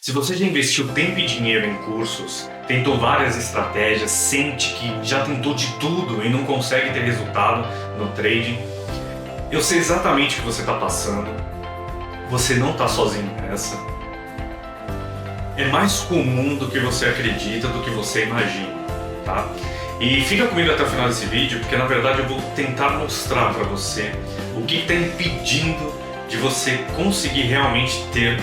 Se você já investiu tempo e dinheiro em cursos, tentou várias estratégias, sente que já tentou de tudo e não consegue ter resultado no trading, eu sei exatamente o que você está passando. Você não está sozinho nessa. É mais comum do que você acredita, do que você imagina, tá? E fica comigo até o final desse vídeo, porque na verdade eu vou tentar mostrar para você o que está impedindo de você conseguir realmente ter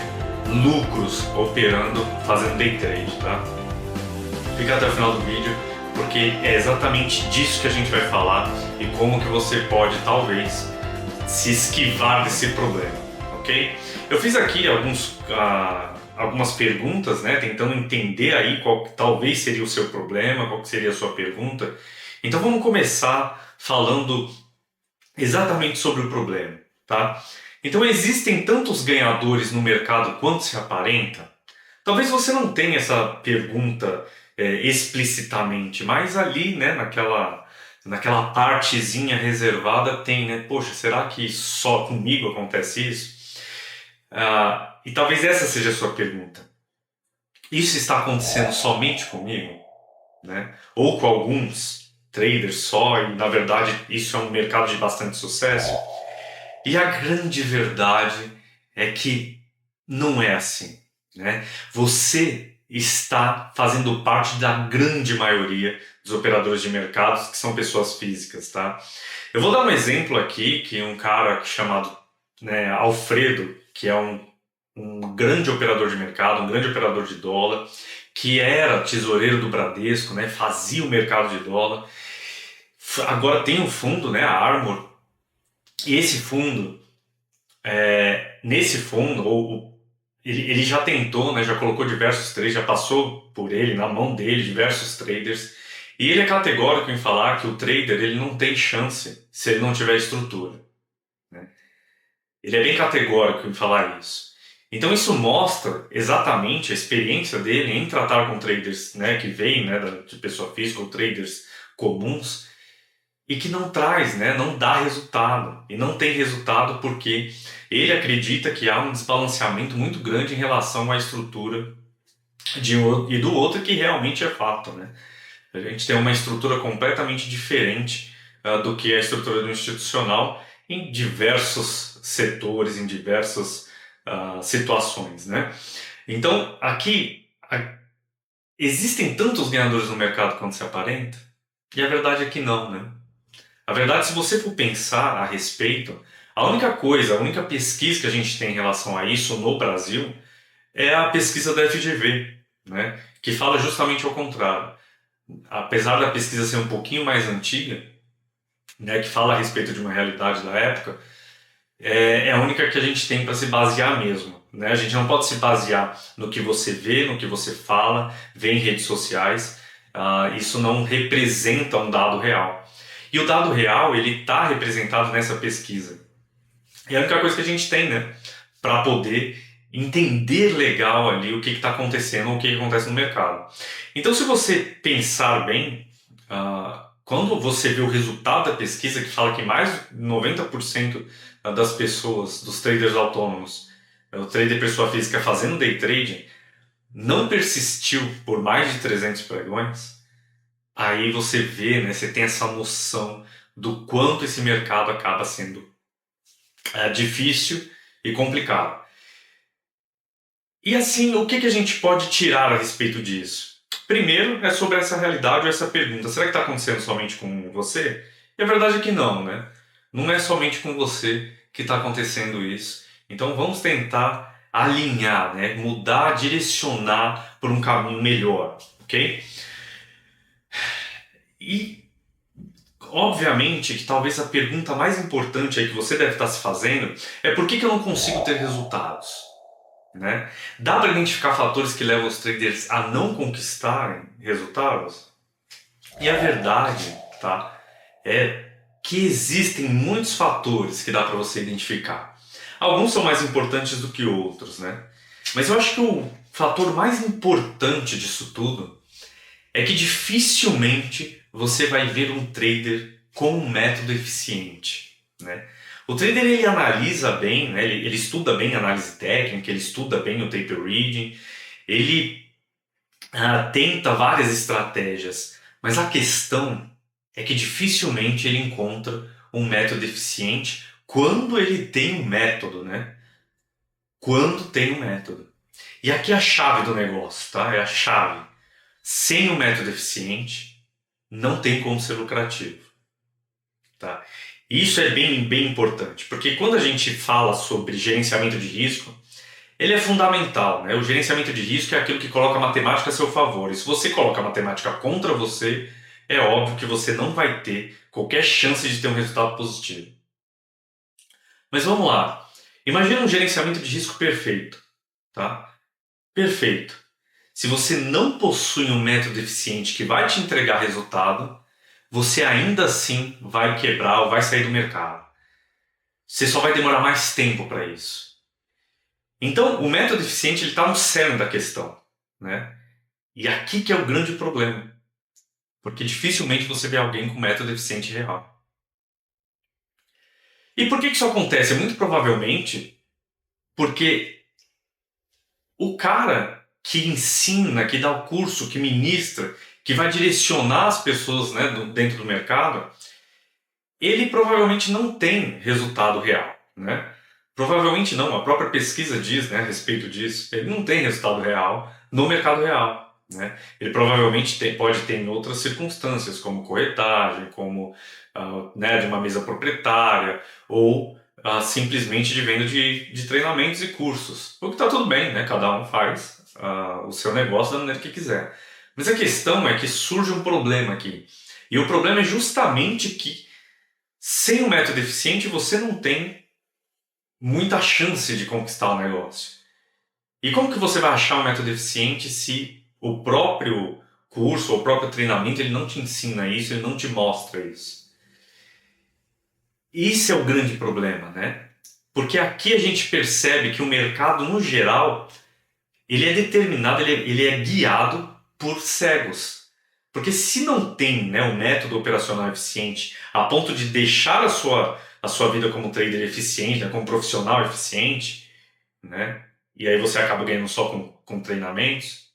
lucros operando, fazendo day trade, tá? Fica até o final do vídeo, porque é exatamente disso que a gente vai falar e como que você pode, talvez, se esquivar desse problema, ok? Eu fiz aqui algumas perguntas, né, tentando entender aí qual que talvez seria o seu problema, qual que seria a sua pergunta. Então vamos começar falando exatamente sobre o problema, tá? Então existem tantos ganhadores no mercado quanto se aparenta? Talvez você não tenha essa pergunta explicitamente, mas ali, né, naquela partezinha reservada tem, né? Poxa, será que só comigo acontece isso? E talvez essa seja a sua pergunta. Isso está acontecendo somente comigo, né? Ou com alguns traders só, e na verdade isso é um mercado de bastante sucesso? E a grande verdade é que não é assim, né? Você está fazendo parte da grande maioria dos operadores de mercados que são pessoas físicas, tá? Eu vou dar um exemplo aqui, que um cara chamado, né, Alfredo, que é um grande operador de mercado, um grande operador de dólar, que era tesoureiro do Bradesco, né, fazia o mercado de dólar. Agora tem um fundo, né, a Armor, e esse fundo, nesse fundo, ele já tentou, né, já colocou diversos traders, já passou por ele, na mão dele, diversos traders, e ele é categórico em falar que o trader ele não tem chance se ele não tiver estrutura, né? Ele é bem categórico em falar isso. Então isso mostra exatamente a experiência dele em tratar com traders, né, que vêm, né, de pessoa física ou traders comuns, e que não traz, né, não dá resultado. E não tem resultado porque ele acredita que há um desbalanceamento muito grande em relação à estrutura e do outro, que realmente é fato, né? A gente tem uma estrutura completamente diferente do que a estrutura do institucional em diversos setores, em diversas situações, né? Então, aqui, existem tantos ganhadores no mercado quanto se aparenta? E a verdade é que não, né? A verdade, se você for pensar a respeito, a única coisa, a única pesquisa que a gente tem em relação a isso no Brasil é a pesquisa da FGV, né? Que fala justamente ao contrário. Apesar da pesquisa ser um pouquinho mais antiga, né, que fala a respeito de uma realidade da época, é a única que a gente tem para se basear mesmo, né? A gente não pode se basear no que você vê, no que você fala, vê em redes sociais. Isso não representa um dado real. E o dado real, ele está representado nessa pesquisa. E é a única coisa que a gente tem, né, para poder entender legal ali o que está acontecendo, o que acontece no mercado. Então, se você pensar bem, quando você vê o resultado da pesquisa, que fala que mais de 90% das pessoas, dos traders autônomos, o trader pessoa física fazendo day trading, não persistiu por mais de 300 pregões, aí você vê, né, você tem essa noção do quanto esse mercado acaba sendo difícil e complicado. E assim, o que a gente pode tirar a respeito disso? Primeiro, é sobre essa realidade ou essa pergunta. Será que está acontecendo somente com você? E a verdade é que não, né? Não é somente com você que está acontecendo isso. Então vamos tentar alinhar, né? Mudar, direcionar por um caminho melhor, ok? E obviamente que talvez a pergunta mais importante aí que você deve estar se fazendo é por que eu não consigo ter resultados, né? Dá para identificar fatores que levam os traders a não conquistarem resultados? E a verdade, tá, é que existem muitos fatores que dá para você identificar. Alguns são mais importantes do que outros, né? Mas eu acho que o fator mais importante disso tudo é que dificilmente você vai ver um trader com um método eficiente, né? O trader ele analisa bem, né? Ele estuda bem a análise técnica, ele estuda bem o tape reading, Ele tenta várias estratégias, mas a questão é que dificilmente ele encontra um método eficiente quando ele tem um método, né? Quando tem um método. E aqui é a chave do negócio, tá? É a chave. Sem um método eficiente, não tem como ser lucrativo, tá? Isso é bem importante, porque quando a gente fala sobre gerenciamento de risco, ele é fundamental, né? O gerenciamento de risco é aquilo que coloca a matemática a seu favor. E se você coloca a matemática contra você, é óbvio que você não vai ter qualquer chance de ter um resultado positivo. Mas vamos lá. Imagina um gerenciamento de risco perfeito, tá? Perfeito. Se você não possui um método eficiente que vai te entregar resultado, você ainda assim vai quebrar ou vai sair do mercado. Você só vai demorar mais tempo para isso. Então, o método eficiente está no cerne da questão, né? E aqui que é o grande problema, porque dificilmente você vê alguém com método eficiente real. E por que isso acontece? Muito provavelmente porque o cara que ensina, que dá o curso, que ministra, que vai direcionar as pessoas, né, dentro do mercado, ele provavelmente não tem resultado real, né? Provavelmente não, a própria pesquisa diz, né, a respeito disso, ele não tem resultado real no mercado real, né? Ele provavelmente pode ter em outras circunstâncias, como corretagem, como né, de uma mesa proprietária, ou simplesmente de venda de treinamentos e cursos. O que está tudo bem, né? Cada um faz o seu negócio da maneira que quiser. Mas a questão é que surge um problema aqui. E o problema é justamente que sem um método eficiente, você não tem muita chance de conquistar o negócio. E como que você vai achar um método eficiente se o próprio curso ou o próprio treinamento ele não te ensina isso, ele não te mostra isso? Isso é o grande problema, né? Porque aqui a gente percebe que o mercado, no geral, ele é determinado, ele é guiado por cegos. Porque se não tem, né, um método operacional eficiente a ponto de deixar a sua vida como trader eficiente, né, como profissional eficiente, né, e aí você acaba ganhando só com treinamentos,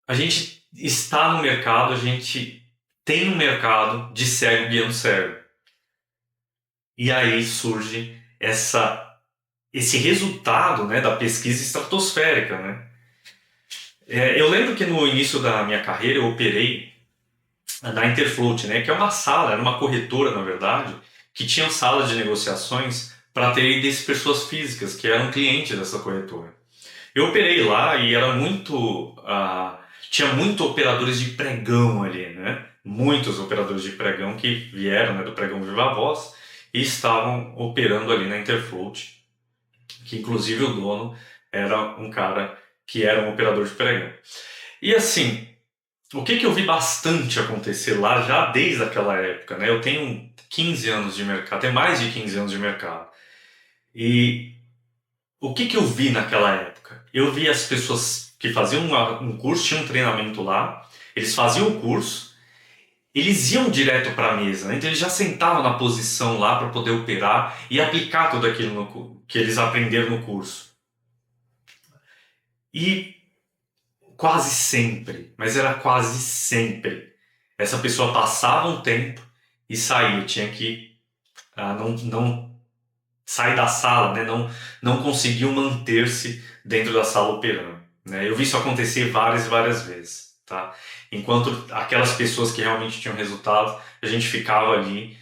a gente está no mercado, a gente tem um mercado de cego guiando cego. E aí surge esse resultado, né, da pesquisa estratosférica, né? Eu lembro que no início da minha carreira eu operei na Interfloat, né, que é uma sala, era uma corretora, na verdade, que tinha salas de negociações para traders pessoas físicas, que eram clientes dessa corretora. Eu operei lá e era muito... tinha muitos operadores de pregão ali, né? Muitos operadores de pregão que vieram, né, do pregão Viva Voz e estavam operando ali na Interfloat, que inclusive o dono era um cara que era um operador de pregão. E assim, o que eu vi bastante acontecer lá já desde aquela época, né? Eu tenho 15 anos de mercado, até mais de 15 anos de mercado. E o que eu vi naquela época? Eu vi as pessoas que faziam um curso, tinha um treinamento lá, eles faziam o curso, eles iam direto para a mesa, né? Então eles já sentavam na posição lá para poder operar e aplicar tudo aquilo que eles aprenderam no curso. E quase sempre, mas era quase sempre, essa pessoa passava um tempo e saía, tinha que não sair da sala, né? Não conseguiu manter-se dentro da sala operando, né? Eu vi isso acontecer várias e várias vezes, tá? Enquanto aquelas pessoas que realmente tinham resultado, a gente ficava ali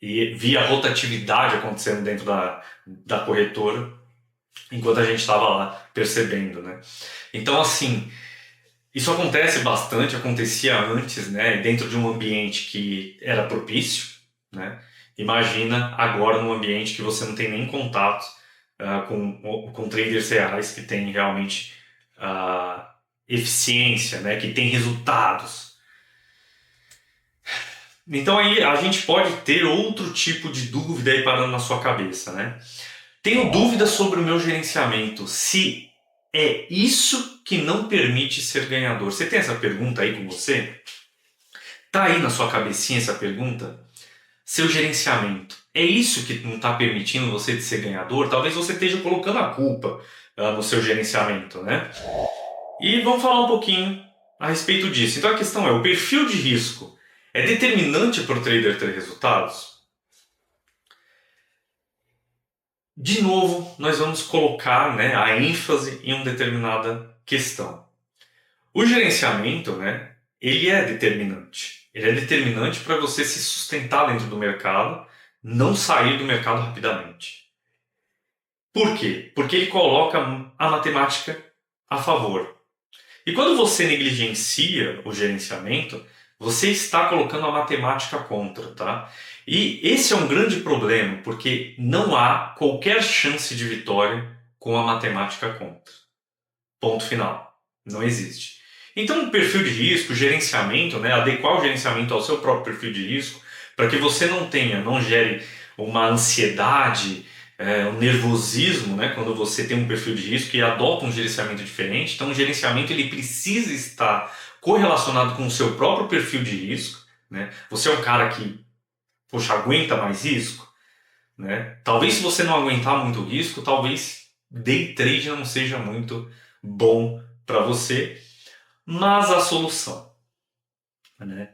e via a rotatividade acontecendo dentro da corretora, enquanto a gente estava lá percebendo, né? Então, assim, isso acontece bastante, acontecia antes, né? Dentro de um ambiente que era propício, né? Imagina agora num ambiente que você não tem nem contato com traders reais que tem realmente eficiência, né? Que tem resultados. Então aí a gente pode ter outro tipo de dúvida aí parando na sua cabeça, né? Tenho dúvidas sobre o meu gerenciamento, se é isso que não permite ser ganhador. Você tem essa pergunta aí com você? Tá aí na sua cabecinha essa pergunta? Seu gerenciamento é isso que não está permitindo você de ser ganhador? Talvez você esteja colocando a culpa no seu gerenciamento, né? E vamos falar um pouquinho a respeito disso. Então a questão é, o perfil de risco é determinante para o trader ter resultados? De novo, nós vamos colocar, né, a ênfase em uma determinada questão. O gerenciamento, né, ele é determinante. Ele é determinante para você se sustentar dentro do mercado, não sair do mercado rapidamente. Por quê? Porque ele coloca a matemática a favor. E quando você negligencia o gerenciamento, você está colocando a matemática contra, tá? E esse é um grande problema, porque não há qualquer chance de vitória com a matemática contra. Ponto final. Não existe. Então, o perfil de risco, o gerenciamento, né, adequar o gerenciamento ao seu próprio perfil de risco, para que você não gere uma ansiedade, um nervosismo, né, quando você tem um perfil de risco e adota um gerenciamento diferente. Então, o gerenciamento ele precisa estar correlacionado com o seu próprio perfil de risco, né? Você é um cara que, poxa, aguenta mais risco, né? Talvez se você não aguentar muito risco, talvez day trade não seja muito bom para você, mas a solução, né?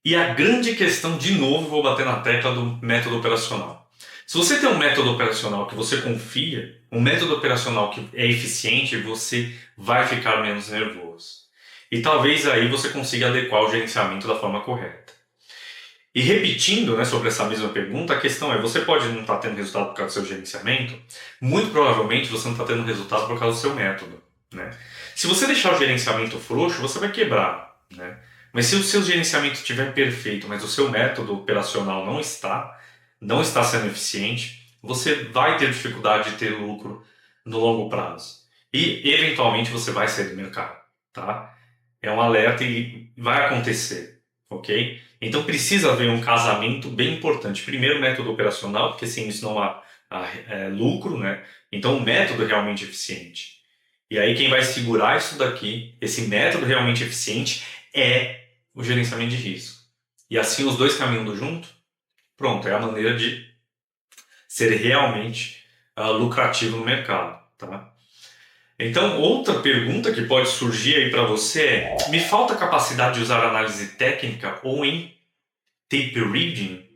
E a grande questão, de novo, vou bater na tecla do método operacional. Se você tem um método operacional que você confia, um método operacional que é eficiente, você vai ficar menos nervoso. E talvez aí você consiga adequar o gerenciamento da forma correta. E repetindo, né, sobre essa mesma pergunta, a questão é, você pode não estar tendo resultado por causa do seu gerenciamento, muito provavelmente você não está tendo resultado por causa do seu método, né? Se você deixar o gerenciamento frouxo, você vai quebrar, né? Mas se o seu gerenciamento estiver perfeito, mas o seu método operacional não está sendo eficiente, você vai ter dificuldade de ter lucro no longo prazo. E, eventualmente, você vai sair do mercado, tá? É um alerta e vai acontecer, ok? Então, precisa haver um casamento bem importante. Primeiro, o método operacional, porque sem isso não há lucro, né? Então, o método é realmente eficiente. E aí, quem vai segurar isso daqui, esse método realmente eficiente, é o gerenciamento de risco. E assim, os dois caminhando junto, pronto, é a maneira de ser realmente lucrativo no mercado, tá? Então, outra pergunta que pode surgir aí para você é: me falta capacidade de usar análise técnica ou em tape reading?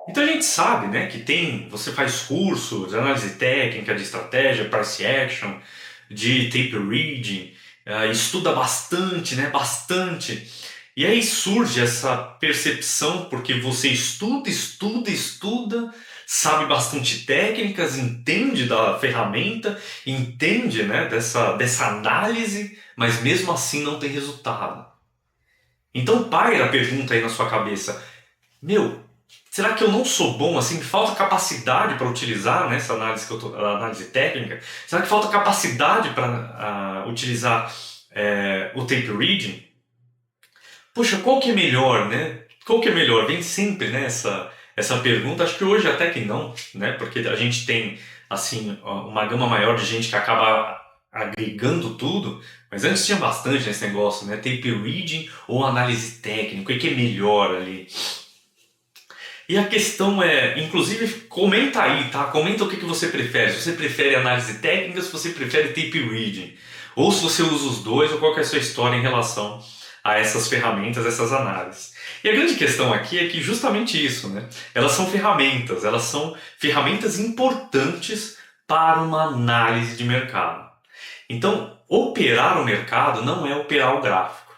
Então a gente sabe, né, que você faz cursos de análise técnica, de estratégia, price action, de tape reading, estuda bastante, né, bastante. E aí surge essa percepção, porque você estuda, sabe bastante técnicas, entende da ferramenta, entende, né, dessa análise, mas mesmo assim não tem resultado. Então paira a pergunta aí na sua cabeça: meu, será que eu não sou bom assim? Me falta capacidade para utilizar, né, essa análise análise técnica? Será que falta capacidade para utilizar o tape reading? Poxa, qual que é melhor, né? Qual que é melhor? Vem sempre, né, essa pergunta. Acho que hoje até que não, né? Porque a gente tem assim uma gama maior de gente que acaba agregando tudo, mas antes tinha bastante nesse negócio, né? Tape reading ou análise técnica, o que é melhor ali? E a questão é, inclusive, comenta aí, tá? Comenta o que você prefere. Se você prefere análise técnica, se você prefere tape reading, ou se você usa os dois, ou qual que é a sua história em relação a essas ferramentas, essas análises. E a grande questão aqui é que justamente isso, né? Elas são ferramentas importantes para uma análise de mercado. Então, operar o mercado não é operar o gráfico.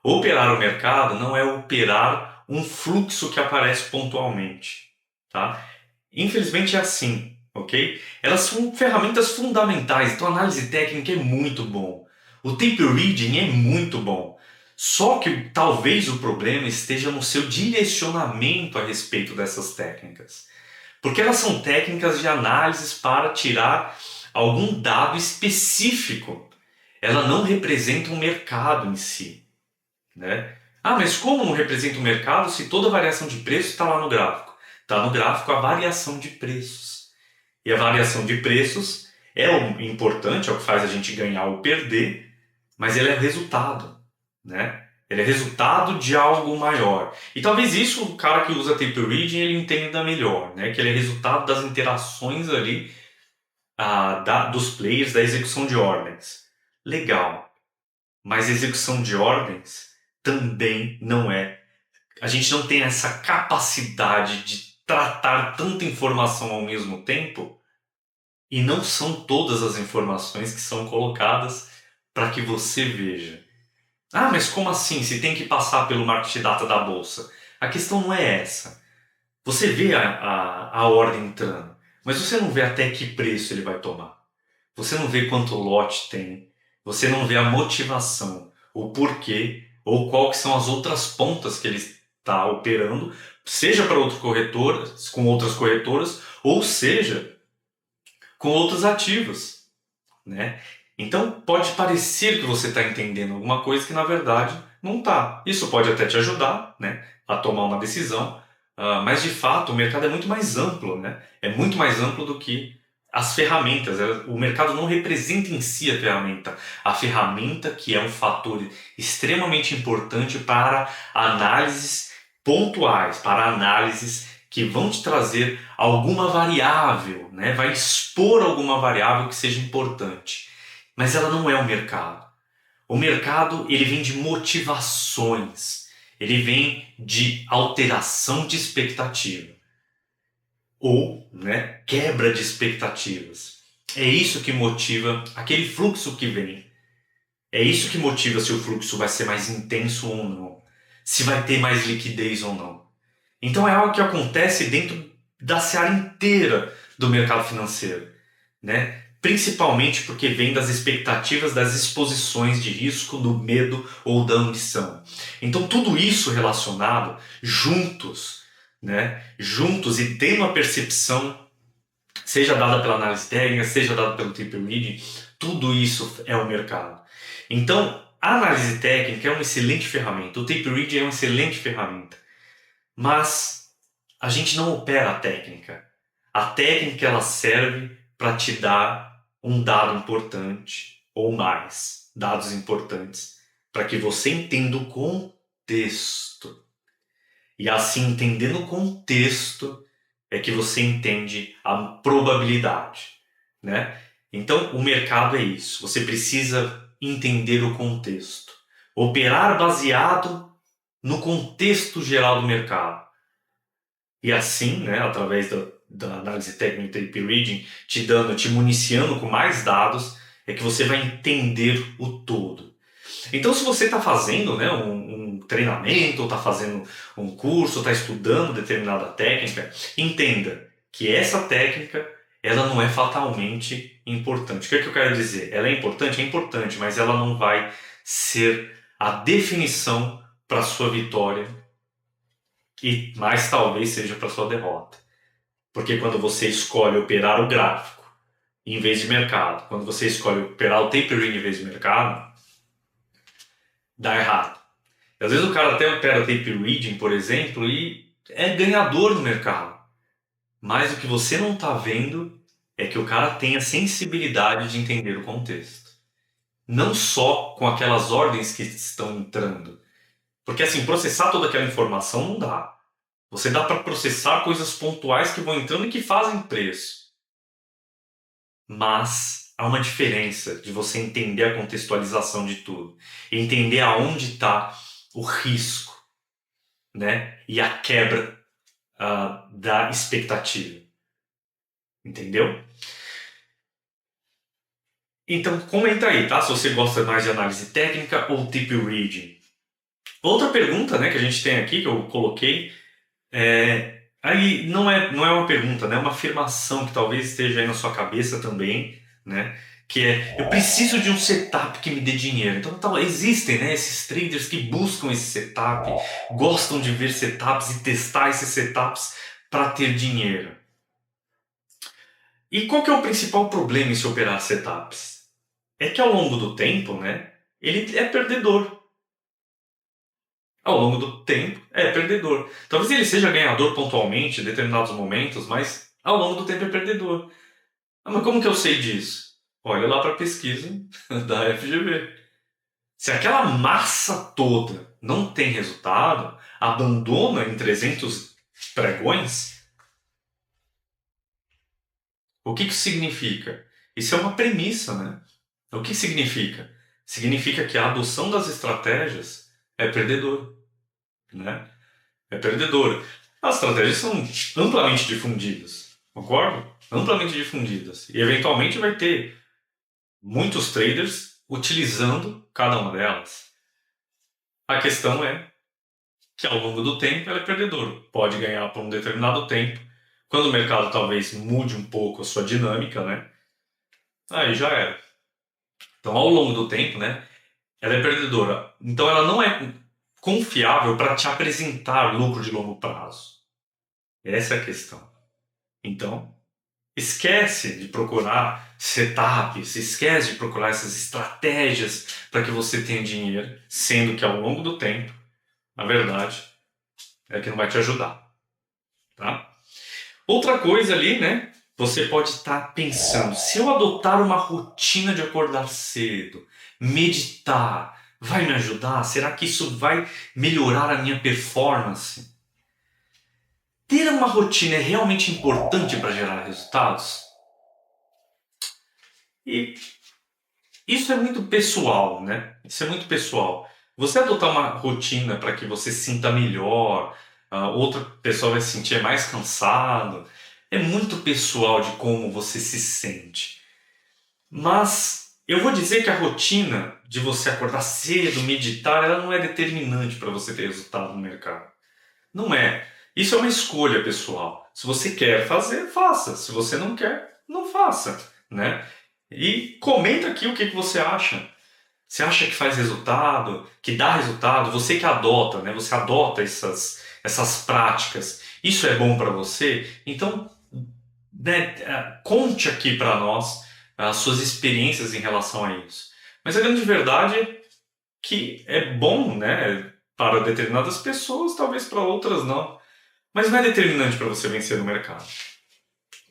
Operar o mercado não é operar um fluxo que aparece pontualmente, tá? Infelizmente é assim, ok? Elas são ferramentas fundamentais, então a análise técnica é muito bom. O tape reading é muito bom. Só que talvez o problema esteja no seu direcionamento a respeito dessas técnicas. Porque elas são técnicas de análise para tirar algum dado específico. Ela não representa um mercado em si, né? Ah, mas como não representa o mercado se toda variação de preço está lá no gráfico? Está no gráfico a variação de preços. E a variação de preços é o importante, é o que faz a gente ganhar ou perder, mas ele é o resultado, né? Ele é resultado de algo maior. E talvez isso o cara que usa tape reading ele entenda melhor, né? Que ele é resultado das interações ali dos players, da execução de ordens. Legal. Mas execução de ordens também não é. A gente não tem essa capacidade de tratar tanta informação ao mesmo tempo, e não são todas as informações que são colocadas para que você veja. Ah, mas como assim? Se tem que passar pelo market data da bolsa? A questão não é essa. Você vê a ordem entrando, mas você não vê até que preço ele vai tomar. Você não vê quanto lote tem. Você não vê a motivação, o porquê, ou qual que são as outras pontas que ele está operando, seja para outro corretor, com outras corretoras, ou seja, com outros ativos, né? Então pode parecer que você está entendendo alguma coisa que na verdade não está. Isso pode até te ajudar, né, a tomar uma decisão, mas de fato o mercado é muito mais amplo, né? É muito mais amplo do que as ferramentas. O mercado não representa em si a ferramenta que é um fator extremamente importante para análises pontuais, para análises que vão te trazer alguma variável, né? Vai expor alguma variável que seja importante. Mas ela não é o mercado. O mercado ele vem de motivações, ele vem de alteração de expectativa ou, né, quebra de expectativas. É isso que motiva aquele fluxo que vem. É isso que motiva se o fluxo vai ser mais intenso ou não, se vai ter mais liquidez ou não. Então é algo que acontece dentro da seara inteira do mercado financeiro, né? Principalmente porque vem das expectativas das exposições de risco, do medo ou da ambição. Então tudo isso relacionado juntos, né? Juntos e tendo a percepção, seja dada pela análise técnica, seja dada pelo tape reading, tudo isso é o mercado. Então a análise técnica é uma excelente ferramenta, o tape reading é uma excelente ferramenta, mas a gente não opera a técnica. A técnica ela serve para te dar um dado importante ou mais dados importantes para que você entenda o contexto. E assim, entendendo o contexto, é que você entende a probabilidade, né? Então, o mercado é isso. Você precisa entender o contexto. Operar baseado no contexto geral do mercado. E assim, né, através da análise técnica e tape reading, te municiando com mais dados, é que você vai entender o todo. Então, se você está fazendo, né, um treinamento, ou está fazendo um curso, ou está estudando determinada técnica, entenda que essa técnica ela não é fatalmente importante. O que é que eu quero dizer? Ela é importante, mas ela não vai ser a definição para a sua vitória e mais talvez seja para sua derrota. Porque quando você escolhe operar o gráfico em vez de mercado, quando você escolhe operar o tape reading em vez de mercado, dá errado. Às vezes o cara até opera tape reading, por exemplo, e é ganhador no mercado. Mas o que você não está vendo é que o cara tem a sensibilidade de entender o contexto. Não só com aquelas ordens que estão entrando. Porque assim, processar toda aquela informação não dá. Você dá para processar coisas pontuais que vão entrando e que fazem preço. Mas há uma diferença de você entender a contextualização de tudo. E entender aonde está o risco, né? E a quebra da expectativa. Entendeu? Então comenta aí, tá? Se você gosta mais de análise técnica ou tape reading. Outra pergunta, né, que a gente tem aqui, que eu coloquei, aí não é uma pergunta, né? É uma afirmação que talvez esteja aí na sua cabeça também, né? Que é, eu preciso de um setup que me dê dinheiro. Então existem, né, esses traders que buscam esse setup, gostam de ver setups e testar esses setups para ter dinheiro. E qual que é o principal problema em se operar setups? É que ao longo do tempo, né, ele é perdedor. Ao longo do tempo, é perdedor. Talvez ele seja ganhador pontualmente em determinados momentos, mas ao longo do tempo é perdedor. Ah, mas como que eu sei disso? Olha lá para a pesquisa da FGV. Se aquela massa toda, não tem resultado, abandona em 300 pregões, o que isso significa? Isso é uma premissa, né? O que significa? Significa que a adoção das estratégias é perdedora, né? É perdedora. As estratégias são amplamente difundidas, concordo? Amplamente difundidas. E eventualmente vai ter muitos traders utilizando cada uma delas. A questão é que ao longo do tempo ela é perdedora. Pode ganhar por um determinado tempo. Quando o mercado talvez mude um pouco a sua dinâmica, né? Aí já era. Então, ao longo do tempo, né? Ela é perdedora. Então, ela não é confiável para te apresentar lucro de longo prazo. Essa é a questão. Então, esquece de procurar setups, esquece de procurar essas estratégias para que você tenha dinheiro, sendo que ao longo do tempo, na verdade, é que não vai te ajudar, tá? Outra coisa ali, né? Você pode estar pensando, se eu adotar uma rotina de acordar cedo, meditar, vai me ajudar? Será que isso vai melhorar a minha performance? Ter uma rotina é realmente importante para gerar resultados? E isso é muito pessoal, né? Isso é muito pessoal. Você adotar uma rotina para que você se sinta melhor, a outra pessoa vai se sentir mais cansado. É muito pessoal de como você se sente. Mas eu vou dizer que a rotina de você acordar cedo, meditar, ela não é determinante para você ter resultado no mercado. Não é. Isso é uma escolha pessoal. Se você quer fazer, faça. Se você não quer, não faça, né? E comenta aqui o que você acha. Você acha que faz resultado, que dá resultado? Você que adota, né? Você adota essas práticas. Isso é bom para você? Então, né, conte aqui para nós as suas experiências em relação a isso. Mas a grande verdade é que é bom, né, para determinadas pessoas, talvez para outras não. Mas não é determinante para você vencer no mercado.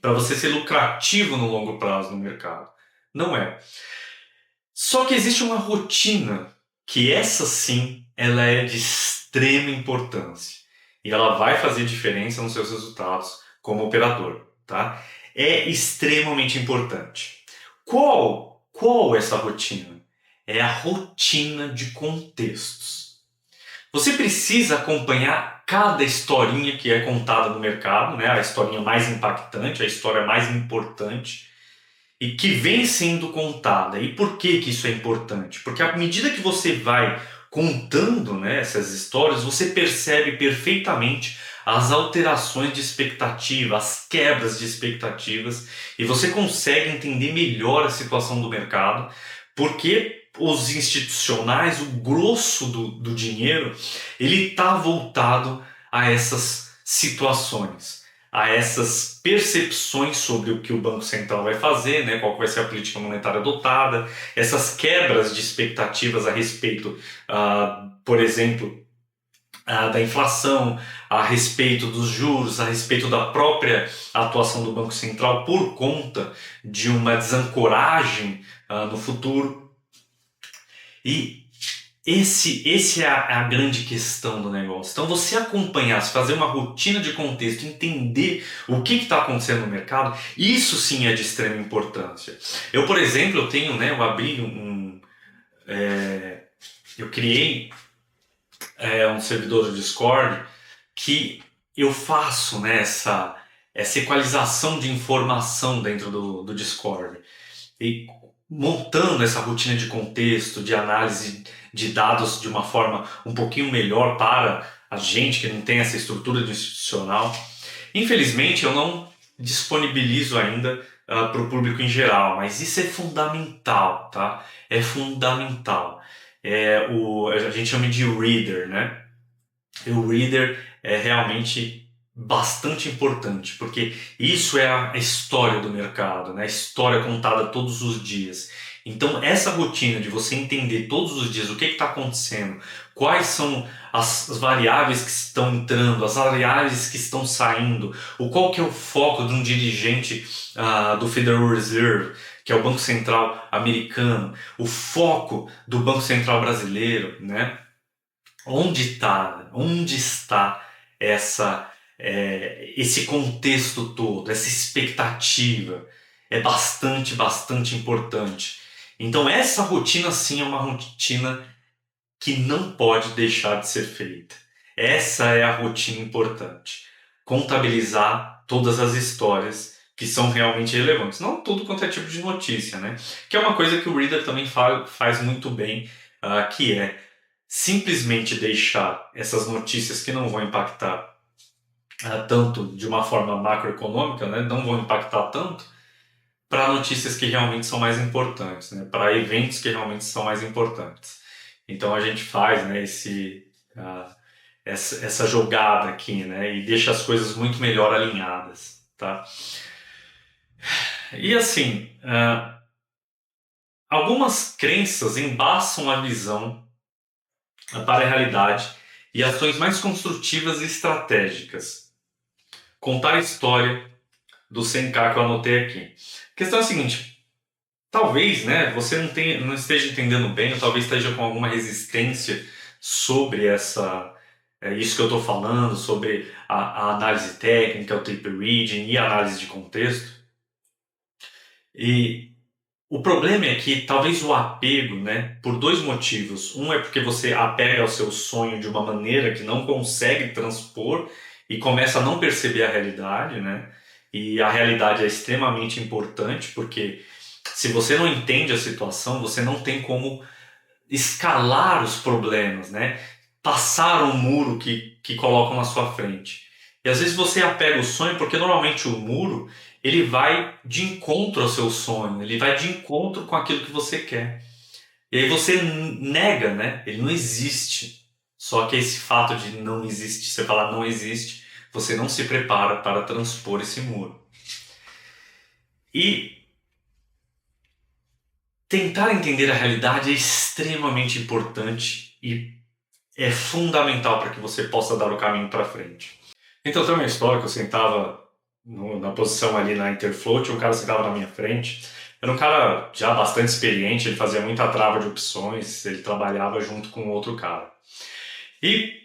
Para você ser lucrativo no longo prazo no mercado. Não é. Só que existe uma rotina que essa sim, ela é de extrema importância. E ela vai fazer diferença nos seus resultados como operador, tá? É extremamente importante. Qual é essa rotina? É a rotina de contextos. Você precisa acompanhar cada historinha que é contada no mercado, né? A historinha mais impactante, a história mais importante e que vem sendo contada. E por que isso é importante? Porque à medida que você vai contando, né, essas histórias, você percebe perfeitamente as alterações de expectativa, as quebras de expectativas, e você consegue entender melhor a situação do mercado, porque os institucionais, o grosso do dinheiro, ele está voltado a essas situações, a essas percepções sobre o que o Banco Central vai fazer, né, qual vai ser a política monetária adotada, essas quebras de expectativas a respeito, por exemplo, da inflação, a respeito dos juros, a respeito da própria atuação do Banco Central por conta de uma desancoragem no futuro. E esse é a grande questão do negócio. Então, você acompanhar, fazer uma rotina de contexto, entender o que está acontecendo no mercado, isso sim é de extrema importância. Eu, por exemplo, eu tenho, né, eu abri eu criei um servidor do Discord que eu faço, né, essa equalização de informação dentro do Discord. E montando essa rotina de contexto, de análise de dados de uma forma um pouquinho melhor para a gente que não tem essa estrutura institucional. Infelizmente, eu não disponibilizo ainda para o público em geral, mas isso é fundamental, tá? É fundamental. A gente chama de reader, né? E o reader é realmente bastante importante, porque isso é a história do mercado, né? A história contada todos os dias. Então, essa rotina de você entender todos os dias o que está acontecendo, quais são as variáveis que estão entrando, as variáveis que estão saindo, qual que é o foco de um dirigente do Federal Reserve, que é o Banco Central americano, o foco do Banco Central brasileiro, né? Onde está esse contexto todo, essa expectativa? É bastante importante. Então essa rotina sim é uma rotina que não pode deixar de ser feita. Essa é a rotina importante. Contabilizar todas as histórias que são realmente relevantes. Não tudo quanto é tipo de notícia, né? Que é uma coisa que o Reader também faz muito bem, que é simplesmente deixar essas notícias que não vão impactar tanto de uma forma macroeconômica, né? Não vão impactar tanto, para notícias que realmente são mais importantes, né? Para eventos que realmente são mais importantes. Então a gente faz, né, essa jogada aqui, né, e deixa as coisas muito melhor alinhadas, tá? E assim, algumas crenças embaçam a visão para a realidade e ações mais construtivas e estratégicas. Contar a história do 100K que eu anotei aqui. A questão é a seguinte: talvez, né, você não esteja entendendo bem, ou talvez esteja com alguma resistência sobre isso que eu estou falando, sobre a análise técnica, o tape reading e a análise de contexto. E o problema é que talvez o apego, né, por dois motivos. Um é porque você apega ao seu sonho de uma maneira que não consegue transpor e começa a não perceber a realidade, né? E a realidade é extremamente importante porque se você não entende a situação, você não tem como escalar os problemas, né? Passar um muro que colocam na sua frente. E às vezes você apega o sonho porque normalmente o muro ele vai de encontro ao seu sonho, ele vai de encontro com aquilo que você quer. E aí você nega, né? Ele não existe. Só que esse fato de não existe, você falar não existe, você não se prepara para transpor esse muro. E tentar entender a realidade é extremamente importante e é fundamental para que você possa dar o caminho para frente. Então tem uma história que eu sentava na posição ali na Interfloat, um cara sentava na minha frente, era um cara já bastante experiente, ele fazia muita trava de opções, ele trabalhava junto com outro cara. E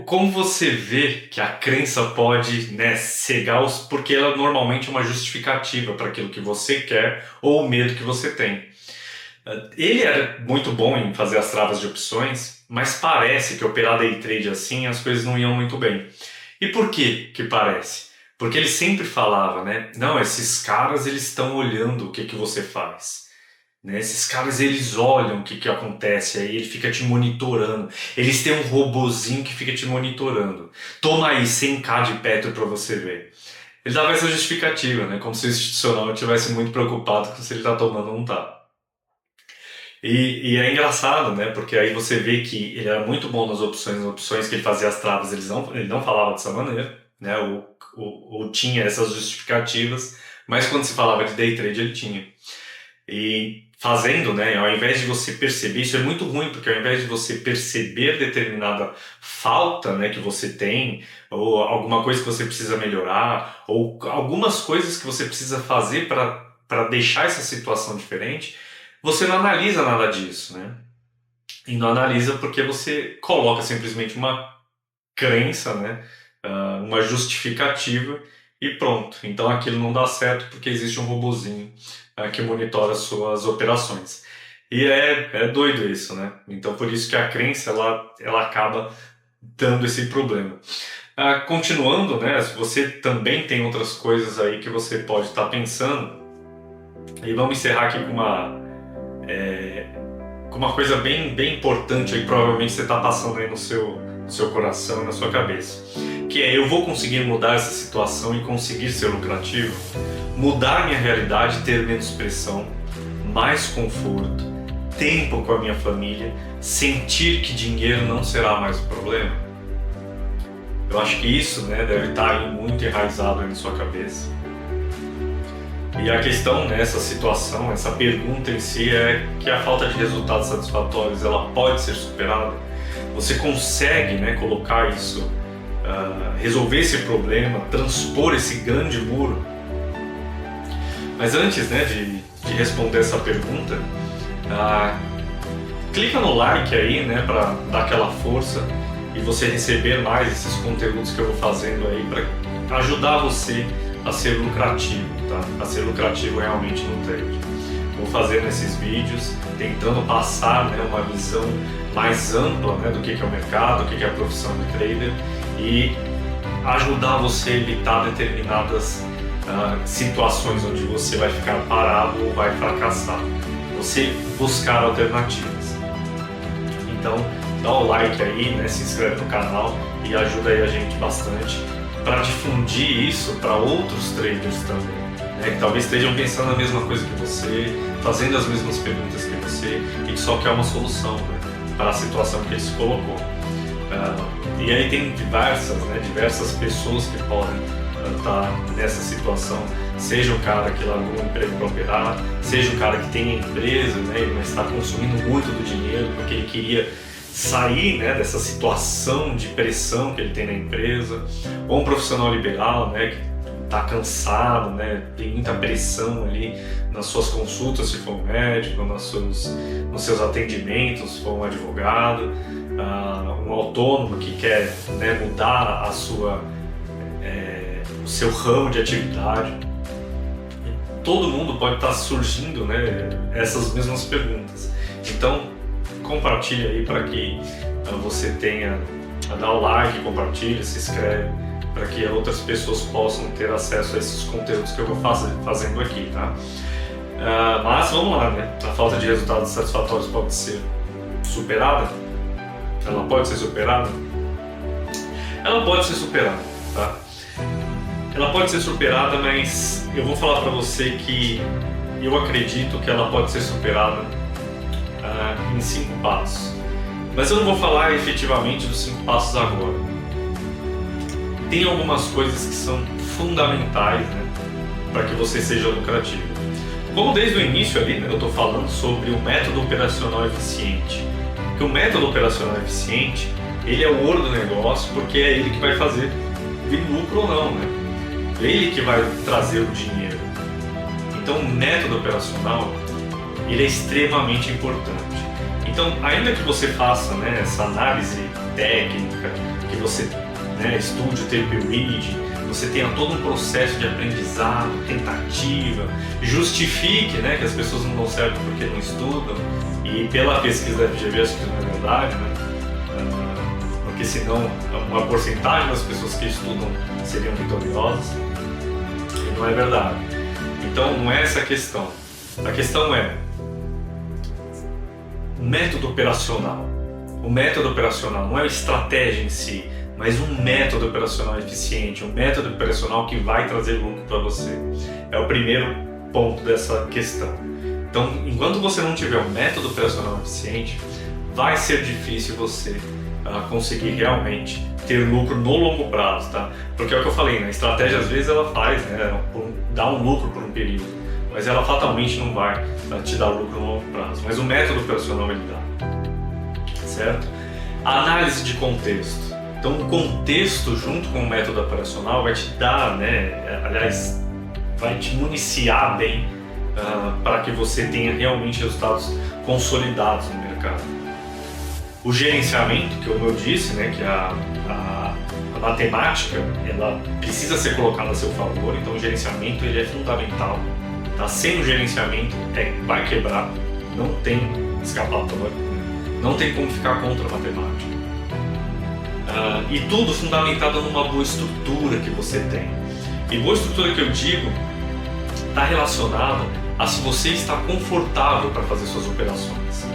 como você vê que a crença pode, né, cegar porque ela normalmente é uma justificativa para aquilo que você quer ou o medo que você tem. Ele era muito bom em fazer as travas de opções, mas parece que operar day trade assim as coisas não iam muito bem. E por que parece? Porque ele sempre falava, né? Não, esses caras eles estão olhando o que você faz. Né? Esses caras eles olham o que acontece, aí ele fica te monitorando. Eles têm um robozinho que fica te monitorando. Toma aí 100K de Petro para você ver. Ele dava essa justificativa, né? Como se o institucional estivesse muito preocupado com se ele está tomando ou não está. E é engraçado, né? Porque aí você vê que ele era muito bom nas opções que ele fazia as travas, ele não falava dessa maneira, né? Ou tinha essas justificativas, mas quando se falava de day trade ele tinha. E fazendo, né, ao invés de você perceber, isso é muito ruim, porque ao invés de você perceber determinada falta, né, que você tem, ou alguma coisa que você precisa melhorar, ou algumas coisas que você precisa fazer para deixar essa situação diferente, você não analisa nada disso, né? E não analisa porque você coloca simplesmente uma crença, né, uma justificativa e pronto. Então aquilo não dá certo porque existe um robozinho que monitora suas operações. E é doido isso, né? Então por isso que a crença ela acaba dando esse problema. Continuando, né? Você também tem outras coisas aí que você pode estar pensando. E vamos encerrar aqui com uma coisa bem importante aí que provavelmente você está passando aí no seu coração e na sua cabeça. Que é: eu vou conseguir mudar essa situação e conseguir ser lucrativo? Mudar minha realidade, ter menos pressão, mais conforto, tempo com a minha família, sentir que dinheiro não será mais um problema? Eu acho que isso, né, deve estar aí muito enraizado aí na sua cabeça. E a questão nessa situação, essa pergunta em si é que a falta de resultados satisfatórios ela pode ser superada. Você consegue, né, colocar isso, resolver esse problema, transpor esse grande muro. Mas antes, né, de responder essa pergunta, clica no like aí, né, para dar aquela força e você receber mais esses conteúdos que eu vou fazendo aí para ajudar você a ser lucrativo, tá? A ser lucrativo realmente no trade. Vou fazendo esses vídeos, tentando passar, né, uma visão mais ampla, né, do que é o mercado, do que é a profissão de trader e ajudar você a evitar determinadas situações onde você vai ficar parado ou vai fracassar. Você buscar alternativas. Então, dá o like aí, né, se inscreve no canal e ajuda aí a gente bastante para difundir isso para outros traders também, né, que talvez estejam pensando a mesma coisa que você, fazendo as mesmas perguntas que você e que só quer uma solução, né, para a situação que ele se colocou. E aí tem diversas pessoas que podem estar nessa situação, seja o cara que largou um emprego para operar, seja o cara que tem a empresa, né, mas está consumindo muito do dinheiro porque ele queria sair, né, dessa situação de pressão que ele tem na empresa, ou um profissional liberal, né, que está cansado, né, tem muita pressão ali nas suas consultas, se for um médico, nos seus atendimentos, se for um advogado, um autônomo que quer, né, mudar o seu ramo de atividade. Todo mundo pode estar surgindo, né, essas mesmas perguntas. Então, compartilha aí para que você tenha, dá o like, compartilha, se inscreve, para que outras pessoas possam ter acesso a esses conteúdos que eu vou fazendo aqui, tá? Mas vamos lá, né? A falta de resultados satisfatórios pode ser superada? Ela pode ser superada? Ela pode ser superada, tá? Ela pode ser superada, mas eu vou falar para você que eu acredito que ela pode ser superada em 5 passos. Mas eu não vou falar efetivamente dos 5 passos agora. Tem algumas coisas que são fundamentais, né, para que você seja lucrativo. Como desde o início ali, né, eu estou falando sobre o método operacional eficiente. Porque o método operacional eficiente, ele é o ouro do negócio, porque é ele que vai fazer vir lucro ou não, né? É ele que vai trazer o dinheiro. Então o método operacional, ele é extremamente importante. Então, ainda que você faça, né, essa análise técnica, que você, né, estude o tape read, você tenha todo um processo de aprendizado, tentativa, justifique, né, que as pessoas não dão certo porque não estudam, e pela pesquisa da FGV acho que não é verdade, né, porque senão uma porcentagem das pessoas que estudam seriam vitoriosas, e não é verdade. Então não é essa a questão. A questão é o método operacional. O método operacional não é a estratégia em si, mas um método operacional eficiente, um método operacional que vai trazer lucro para você. É o primeiro ponto dessa questão. Então, enquanto você não tiver um método operacional eficiente, vai ser difícil você conseguir realmente ter lucro no longo prazo, tá? Porque é o que eu falei, né? A estratégia às vezes ela faz, né, dá um lucro por um período, mas ela fatalmente não vai te dar lucro no longo prazo. Mas o método operacional ele dá, certo? A análise de contexto. Então, o contexto junto com o método operacional vai te dar, né, aliás, vai te municiar bem para que você tenha realmente resultados consolidados no mercado. O gerenciamento, que como eu disse, né, que a matemática ela precisa ser colocada a seu favor, então o gerenciamento ele é fundamental. Tá? Sem o gerenciamento vai quebrar, não tem escapatória, não tem como ficar contra a matemática. E tudo fundamentado numa boa estrutura que você tem. E boa estrutura que eu digo está relacionada a se você está confortável para fazer suas operações.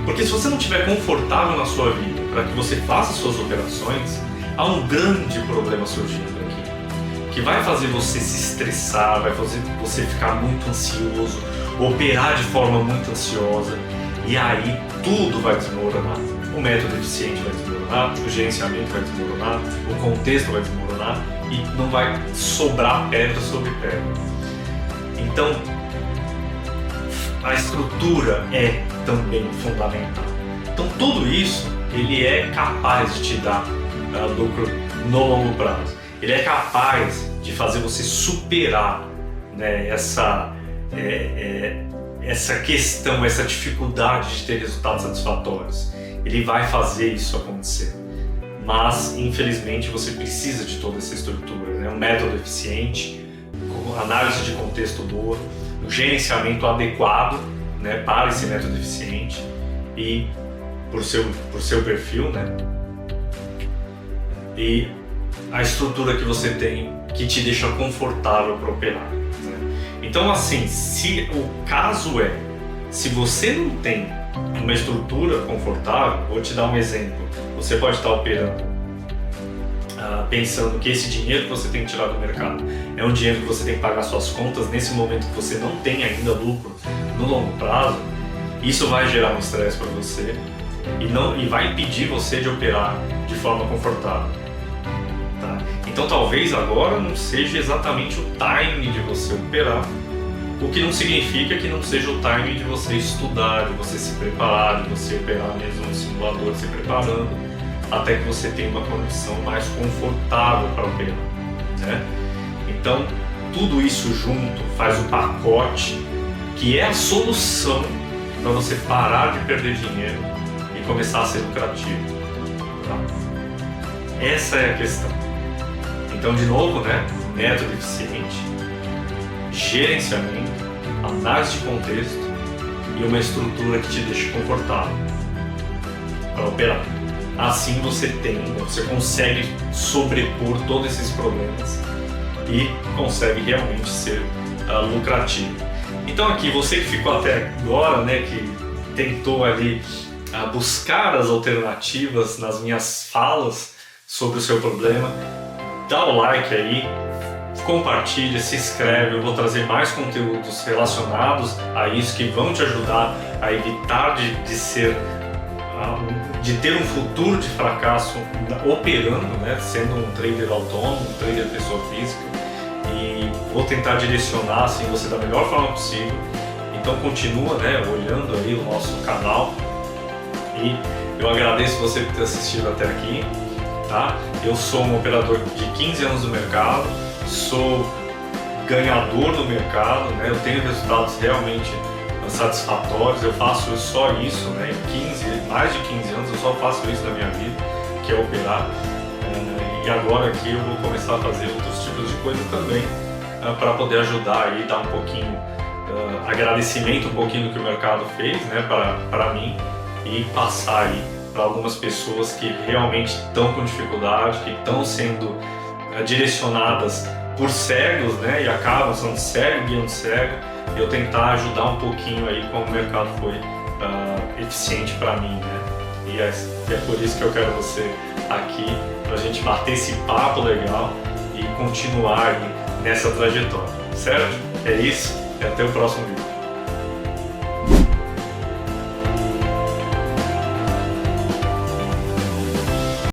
Porque se você não estiver confortável na sua vida para que você faça suas operações, há um grande problema surgindo aqui, que vai fazer você se estressar, vai fazer você ficar muito ansioso, operar de forma muito ansiosa, e aí tudo vai desmoronar. O método eficiente vai desmoronar, o gerenciamento vai desmoronar, o contexto vai desmoronar e não vai sobrar pedra sobre pedra. Então, a estrutura é também fundamental. Então, tudo isso ele é capaz de te dar lucro no longo prazo. Ele é capaz de fazer você superar, né, essa questão, essa dificuldade de ter resultados satisfatórios. Ele vai fazer isso acontecer. Mas, infelizmente, você precisa de toda essa estrutura, né? Um método eficiente, com análise de contexto boa, um gerenciamento adequado, né, para esse método eficiente e por seu perfil, né? E a estrutura que você tem que te deixa confortável para operar, né? Então, assim, se o caso se você não tem uma estrutura confortável, vou te dar um exemplo. Você pode estar operando pensando que esse dinheiro que você tem que tirar do mercado é um dinheiro que você tem que pagar suas contas nesse momento que você não tem ainda lucro no longo prazo. Isso vai gerar um estresse para você e vai impedir você de operar de forma confortável, tá? Então talvez agora não seja exatamente o time de você operar, o que não significa que não seja o time de você estudar, de você se preparar, de você operar mesmo no simulador, se preparando, até que você tenha uma condição mais confortável para operar, né? Então, tudo isso junto faz o pacote que é a solução para você parar de perder dinheiro e começar a ser lucrativo, tá? Essa é a questão. Então, de novo, né? Método eficiente, gerenciamento, análise de contexto e uma estrutura que te deixe confortável para operar. Assim você consegue sobrepor todos esses problemas e consegue realmente ser lucrativo. Então aqui, você que ficou até agora, né, que tentou ali buscar as alternativas nas minhas falas sobre o seu problema, dá o like aí, compartilha, se inscreve. Eu vou trazer mais conteúdos relacionados a isso que vão te ajudar a evitar de ter um futuro de fracasso operando, né, sendo um trader autônomo, um trader pessoa física, e vou tentar direcionar assim você da melhor forma possível. Então continua, né, olhando aí o nosso canal, e eu agradeço você por ter assistido até aqui, tá? Eu sou um operador de 15 anos no mercado, sou ganhador no mercado, né? Eu tenho resultados realmente satisfatórios. Eu faço só isso, né? Mais de 15 anos eu só faço isso na minha vida, que é operar. E agora aqui eu vou começar a fazer outros tipos de coisa também, para poder ajudar aí, dar um pouquinho agradecimento um pouquinho do que o mercado fez, né, para mim, e passar aí para algumas pessoas que realmente estão com dificuldade, que estão sendo direcionadas por cegos, né, e acabam sendo cego, guiando cego. Eu tentar ajudar um pouquinho aí como o mercado foi eficiente para mim, né? E é por isso que eu quero você aqui, para a gente bater esse papo legal e continuar aí nessa trajetória, certo? É isso, e até o próximo vídeo.